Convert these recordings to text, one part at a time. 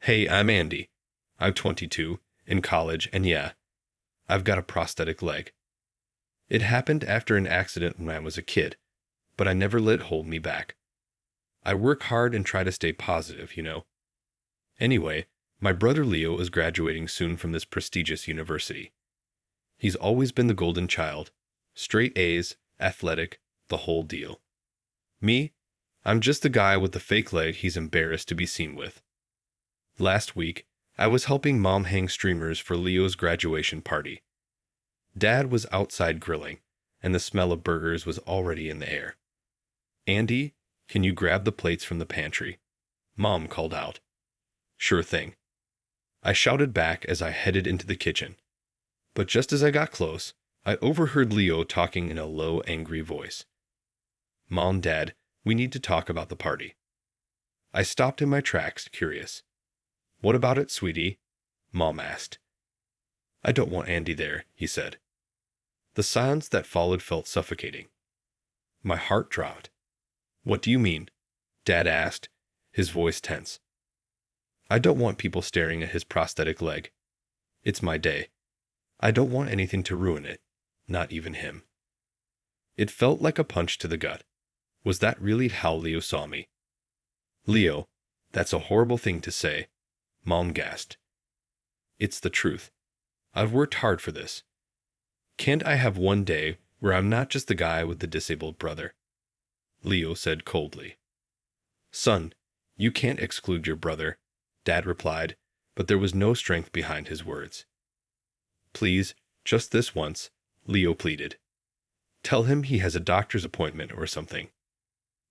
Hey, I'm Andy. I'm 22, in college, and yeah, I've got a prosthetic leg. It happened after an accident when I was a kid, but I never let it hold me back. I work hard and try to stay positive. Anyway, my brother Leo is graduating soon from this prestigious university. He's always been the golden child, straight A's, athletic, the whole deal. Me, I'm just the guy with the fake leg he's embarrassed to be seen with. Last week, I was helping Mom hang streamers for Leo's graduation party. Dad was outside grilling, and the smell of burgers was already in the air. Andy, can you grab the plates from the pantry? Mom called out. Sure thing. I shouted back as I headed into the kitchen. But just as I got close, I overheard Leo talking in a low, angry voice. Mom, Dad, we need to talk about the party. I stopped in my tracks, curious. What about it, sweetie? Mom asked. I don't want Andy there, he said. The silence that followed felt suffocating. My heart dropped. What do you mean? Dad asked, his voice tense. I don't want people staring at his prosthetic leg. It's my day. I don't want anything to ruin it, not even him. It felt like a punch to the gut. Was that really how Leo saw me? Leo, that's a horrible thing to say, Mom gasped. It's the truth. I've worked hard for this. Can't I have one day where I'm not just the guy with the disabled brother? Leo said coldly. Son, you can't exclude your brother, Dad replied, but there was no strength behind his words. Please, just this once, Leo pleaded. Tell him he has a doctor's appointment or something.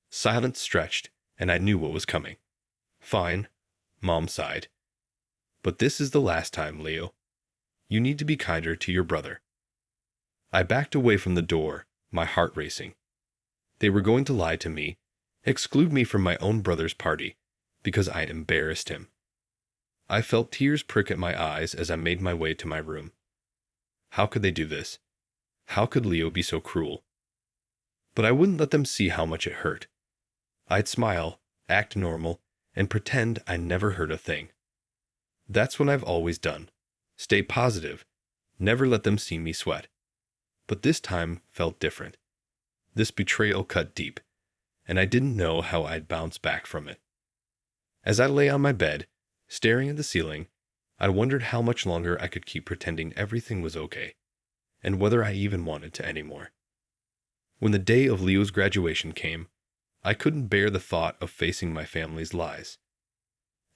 Silence stretched, and I knew what was coming. Fine, Mom sighed. But this is the last time, Leo. You need to be kinder to your brother. I backed away from the door, my heart racing. They were going to lie to me, exclude me from my own brother's party, because I embarrassed him. I felt tears prick at my eyes as I made my way to my room. How could they do this? How could Leo be so cruel? But I wouldn't let them see how much it hurt. I'd smile, act normal, and pretend I never heard a thing. That's what I've always done. Stay positive. Never let them see me sweat. But this time felt different. This betrayal cut deep, and I didn't know how I'd bounce back from it. As I lay on my bed, staring at the ceiling, I wondered how much longer I could keep pretending everything was okay, and whether I even wanted to anymore. When the day of Leo's graduation came, I couldn't bear the thought of facing my family's lies.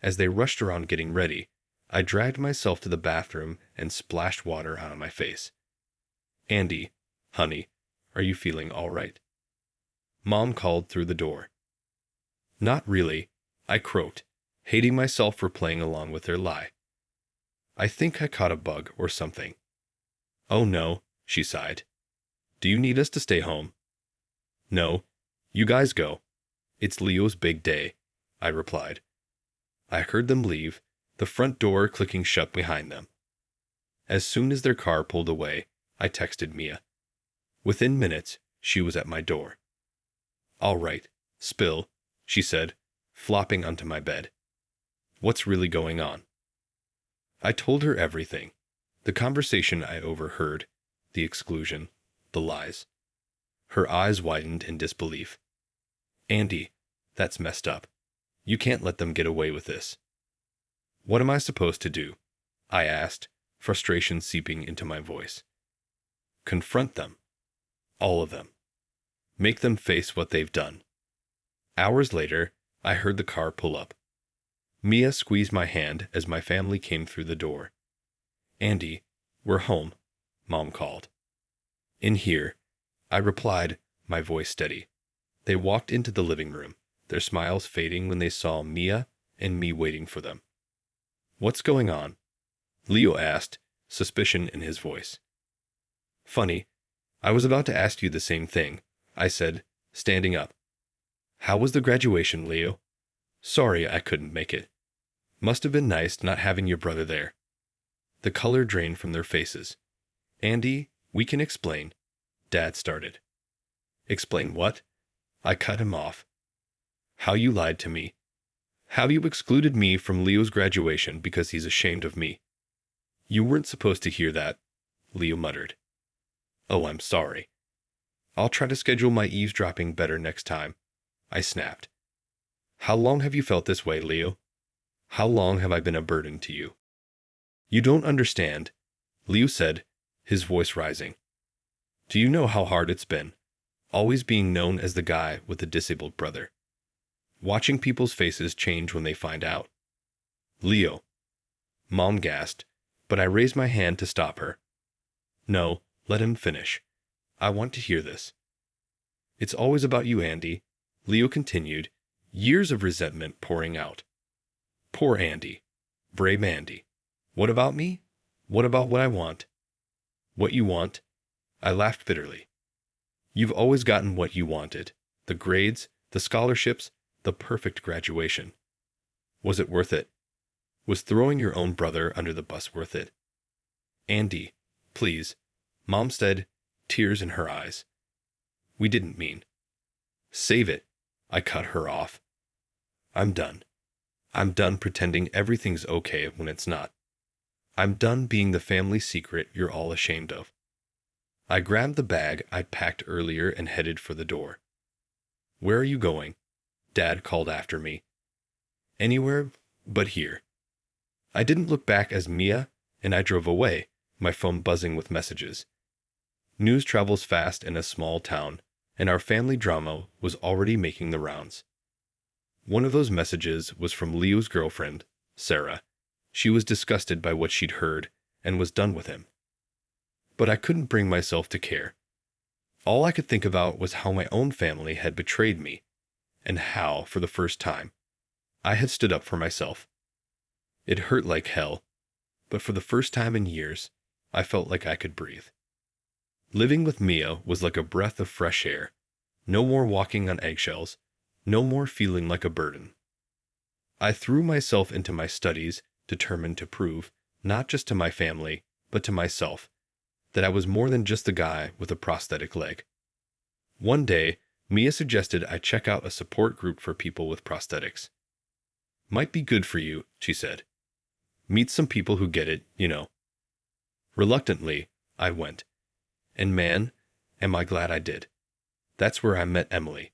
As they rushed around getting ready, I dragged myself to the bathroom and splashed water on my face. Andy, honey, are you feeling all right? Mom called through the door. Not really, I croaked, hating myself for playing along with their lie. I think I caught a bug or something. Oh no, she sighed. Do you need us to stay home? No, you guys go. It's Leo's big day, I replied. I heard them leave, the front door clicking shut behind them. As soon as their car pulled away, I texted Mia. Within minutes, she was at my door. All right, spill, she said, flopping onto my bed. What's really going on? I told her everything. The conversation I overheard, the exclusion, the lies. Her eyes widened in disbelief. Andy, that's messed up. You can't let them get away with this. What am I supposed to do? I asked, frustration seeping into my voice. Confront them. All of them. Make them face what they've done. Hours later, I heard the car pull up. Mia squeezed my hand as my family came through the door. Andy, we're home, Mom called. In here, I replied, my voice steady. They walked into the living room, their smiles fading when they saw Mia and me waiting for them. What's going on? Leo asked, suspicion in his voice. Funny, I was about to ask you the same thing, I said, standing up. How was the graduation, Leo? Sorry I couldn't make it. Must have been nice not having your brother there. The color drained from their faces. Andy, we can explain. Dad started. Explain what? I cut him off. How you lied to me. Have you excluded me from Leo's graduation because he's ashamed of me? You weren't supposed to hear that, Leo muttered. Oh, I'm sorry. I'll try to schedule my eavesdropping better next time, I snapped. How long have you felt this way, Leo? How long have I been a burden to you? You don't understand, Leo said, his voice rising. Do you know how hard it's been, always being known as the guy with the disabled brother? Watching people's faces change when they find out. Leo. Mom gasped, but I raised my hand to stop her. No, let him finish. I want to hear this. It's always about you, Andy, Leo continued, years of resentment pouring out. Poor Andy. Brave Andy. What about me? What about what I want? What you want? I laughed bitterly. You've always gotten what you wanted. The grades, the scholarships, the perfect graduation. Was it worth it? Was throwing your own brother under the bus worth it? Andy, please, Mom said, tears in her eyes. We didn't mean. Save it, I cut her off. I'm done. I'm done pretending everything's okay when it's not. I'm done being the family secret you're all ashamed of. I grabbed the bag I'd packed earlier and headed for the door. Where are you going? Dad called after me. Anywhere but here. I didn't look back as Mia, and I drove away, my phone buzzing with messages. News travels fast in a small town, and our family drama was already making the rounds. One of those messages was from Leo's girlfriend, Sarah. She was disgusted by what she'd heard and was done with him. But I couldn't bring myself to care. All I could think about was how my own family had betrayed me, and how, for the first time, I had stood up for myself. It hurt like hell, but for the first time in years, I felt like I could breathe. Living with Mia was like a breath of fresh air. No more walking on eggshells, no more feeling like a burden. I threw myself into my studies, determined to prove, not just to my family, but to myself, that I was more than just the guy with a prosthetic leg. One day, Mia suggested I check out a support group for people with prosthetics. Might be good for you, she said. Meet some people who get it, you know. Reluctantly, I went. And man, am I glad I did. That's where I met Emily.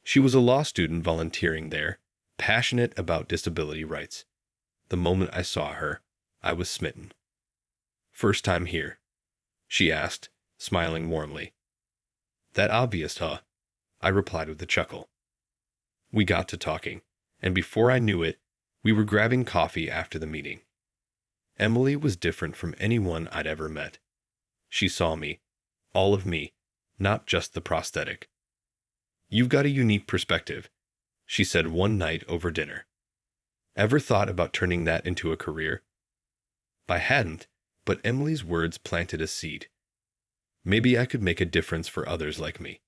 She was a law student volunteering there, passionate about disability rights. The moment I saw her, I was smitten. First time here? She asked, smiling warmly. That obvious, huh? I replied with a chuckle. We got to talking, and before I knew it, we were grabbing coffee after the meeting. Emily was different from anyone I'd ever met. She saw me, all of me, not just the prosthetic. You've got a unique perspective, she said one night over dinner. Ever thought about turning that into a career? I hadn't, but Emily's words planted a seed. Maybe I could make a difference for others like me.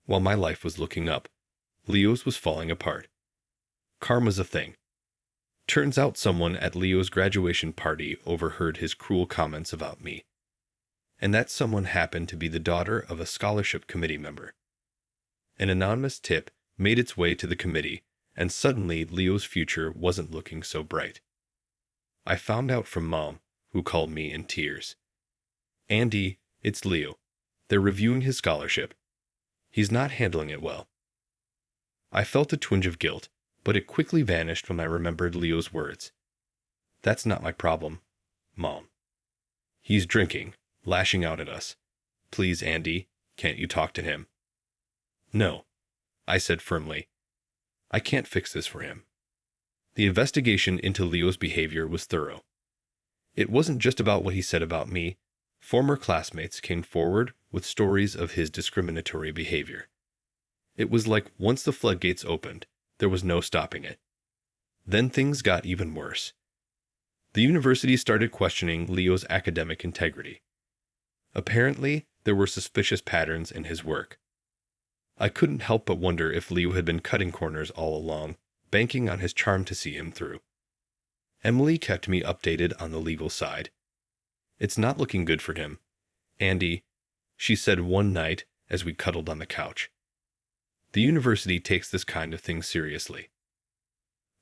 While my life was looking up, Leo's was falling apart. Karma's a thing. Turns out someone at Leo's graduation party overheard his cruel comments about me. And that someone happened to be the daughter of a scholarship committee member. An anonymous tip made its way to the committee, and suddenly Leo's future wasn't looking so bright. I found out from Mom, who called me in tears. Andy, it's Leo. They're reviewing his scholarship. He's not handling it well. I felt a twinge of guilt, but it quickly vanished when I remembered Leo's words. That's not my problem, Mom. He's drinking, lashing out at us. Please, Andy, can't you talk to him? No, I said firmly. I can't fix this for him. The investigation into Leo's behavior was thorough. It wasn't just about what he said about me. Former classmates came forward with stories of his discriminatory behavior. It was like once the floodgates opened, there was no stopping it. Then things got even worse. The university started questioning Leo's academic integrity. Apparently, there were suspicious patterns in his work. I couldn't help but wonder if Leo had been cutting corners all along, banking on his charm to see him through. Emily kept me updated on the legal side. It's not looking good for him, Andy, she said one night as we cuddled on the couch. The university takes this kind of thing seriously.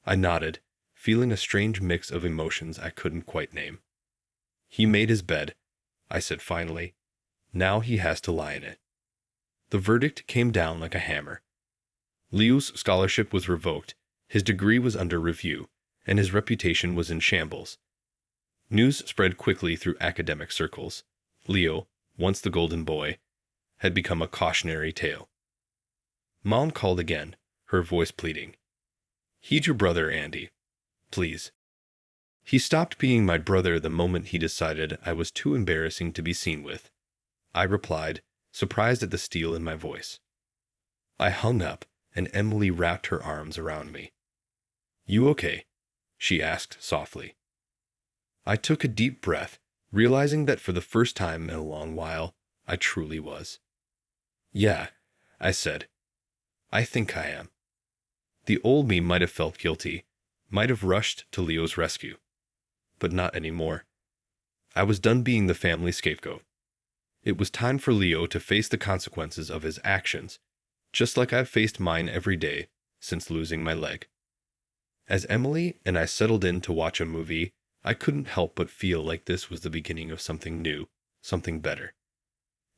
I nodded, feeling a strange mix of emotions I couldn't quite name. He made his bed, I said finally. Now he has to lie in it. The verdict came down like a hammer. Leo's scholarship was revoked, his degree was under review, and his reputation was in shambles. News spread quickly through academic circles. Leo, once the golden boy, had become a cautionary tale. Mom called again, her voice pleading. Heed your brother, Andy. Please. He stopped being my brother the moment he decided I was too embarrassing to be seen with. I replied, surprised at the steel in my voice. I hung up, and Emily wrapped her arms around me. You okay? She asked softly. I took a deep breath, realizing that for the first time in a long while, I truly was. Yeah, I said. I think I am. The old me might have felt guilty, might have rushed to Leo's rescue. But not anymore. I was done being the family scapegoat. It was time for Leo to face the consequences of his actions, just like I've faced mine every day since losing my leg. As Emily and I settled in to watch a movie, I couldn't help but feel like this was the beginning of something new, something better.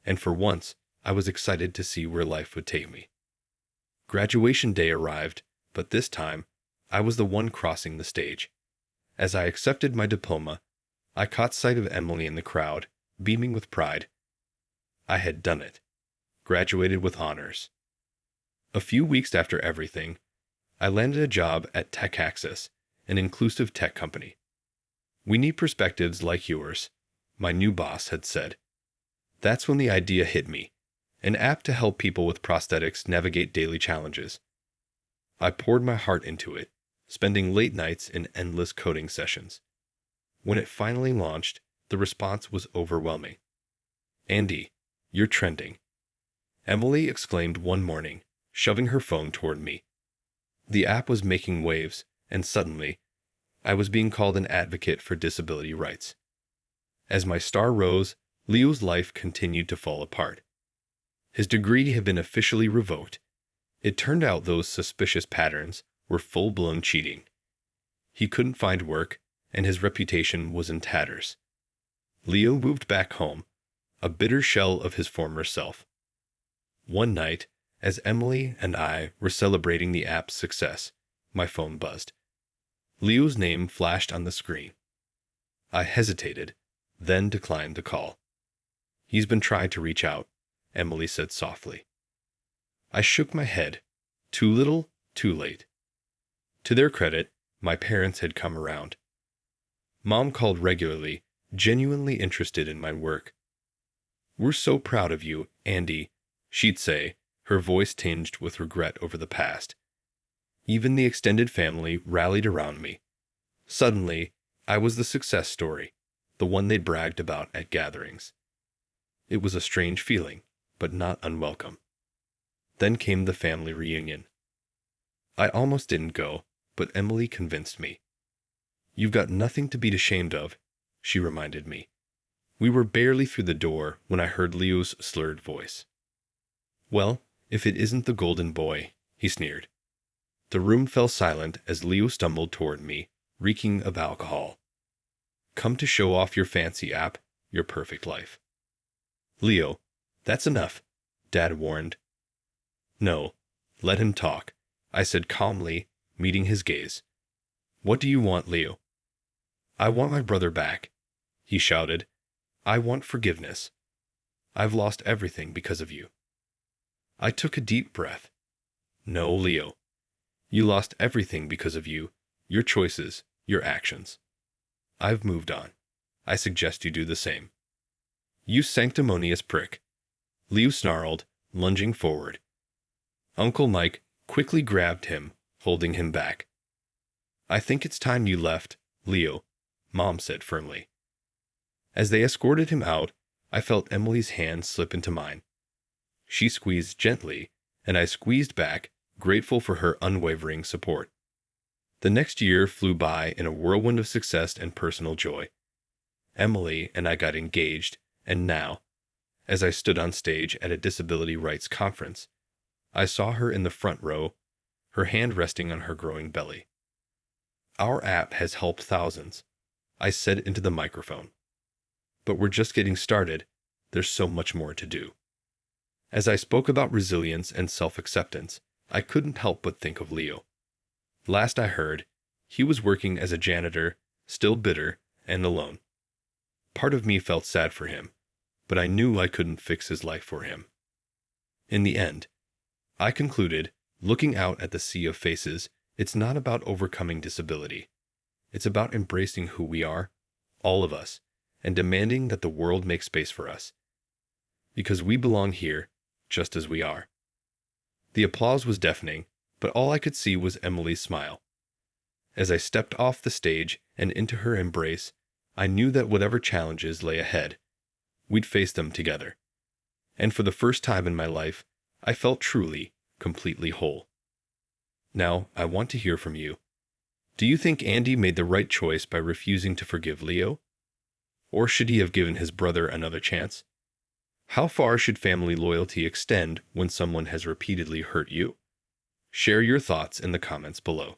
And for once, I was excited to see where life would take me. Graduation day arrived, but this time, I was the one crossing the stage. As I accepted my diploma, I caught sight of Emily in the crowd, beaming with pride. I had done it. Graduated with honors. A few weeks after everything, I landed a job at Tech Access, an inclusive tech company. We need perspectives like yours, my new boss had said. That's when the idea hit me, an app to help people with prosthetics navigate daily challenges. I poured my heart into it, spending late nights in endless coding sessions. When it finally launched, the response was overwhelming. Andy, you're trending. Emily exclaimed one morning, shoving her phone toward me. The app was making waves, and suddenly, I was being called an advocate for disability rights. As my star rose, Leo's life continued to fall apart. His degree had been officially revoked. It turned out those suspicious patterns were full-blown cheating. He couldn't find work, and his reputation was in tatters. Leo moved back home, a bitter shell of his former self. One night, as Emily and I were celebrating the app's success, my phone buzzed. Leo's name flashed on the screen. I hesitated, then declined the call. He's been trying to reach out, Emily said softly. I shook my head. Too little, too late. To their credit, my parents had come around. Mom called regularly, genuinely interested in my work. We're so proud of you, Andy, she'd say, her voice tinged with regret over the past. Even the extended family rallied around me. Suddenly, I was the success story, the one they'd bragged about at gatherings. It was a strange feeling, but not unwelcome. Then came the family reunion. I almost didn't go, but Emily convinced me. You've got nothing to be ashamed of, she reminded me. We were barely through the door when I heard Leo's slurred voice. Well, if it isn't the golden boy, he sneered. The room fell silent as Leo stumbled toward me, reeking of alcohol. Come to show off your fancy app, your perfect life. Leo, that's enough, Dad warned. No, let him talk, I said calmly, meeting his gaze. What do you want, Leo? I want my brother back, he shouted. I want forgiveness. I've lost everything because of you. I took a deep breath. No, Leo. You lost everything because of you, your choices, your actions. I've moved on. I suggest you do the same. You sanctimonious prick. Leo snarled, lunging forward. Uncle Mike quickly grabbed him, holding him back. I think it's time you left, Leo, Mom said firmly. As they escorted him out, I felt Emily's hand slip into mine. She squeezed gently, and I squeezed back, grateful for her unwavering support. The next year flew by in a whirlwind of success and personal joy. Emily and I got engaged, and now, as I stood on stage at a disability rights conference, I saw her in the front row, her hand resting on her growing belly. Our app has helped thousands, I said into the microphone. But we're just getting started. There's so much more to do. As I spoke about resilience and self-acceptance, I couldn't help but think of Leo. Last I heard, he was working as a janitor, still bitter and alone. Part of me felt sad for him, but I knew I couldn't fix his life for him. In the end, I concluded, looking out at the sea of faces, it's not about overcoming disability. It's about embracing who we are, all of us, and demanding that the world make space for us. Because we belong here, just as we are. The applause was deafening, but all I could see was Emily's smile. As I stepped off the stage and into her embrace, I knew that whatever challenges lay ahead, we'd face them together. And for the first time in my life, I felt truly, completely whole. Now, I want to hear from you. Do you think Andy made the right choice by refusing to forgive Leo? Or should he have given his brother another chance? How far should family loyalty extend when someone has repeatedly hurt you? Share your thoughts in the comments below.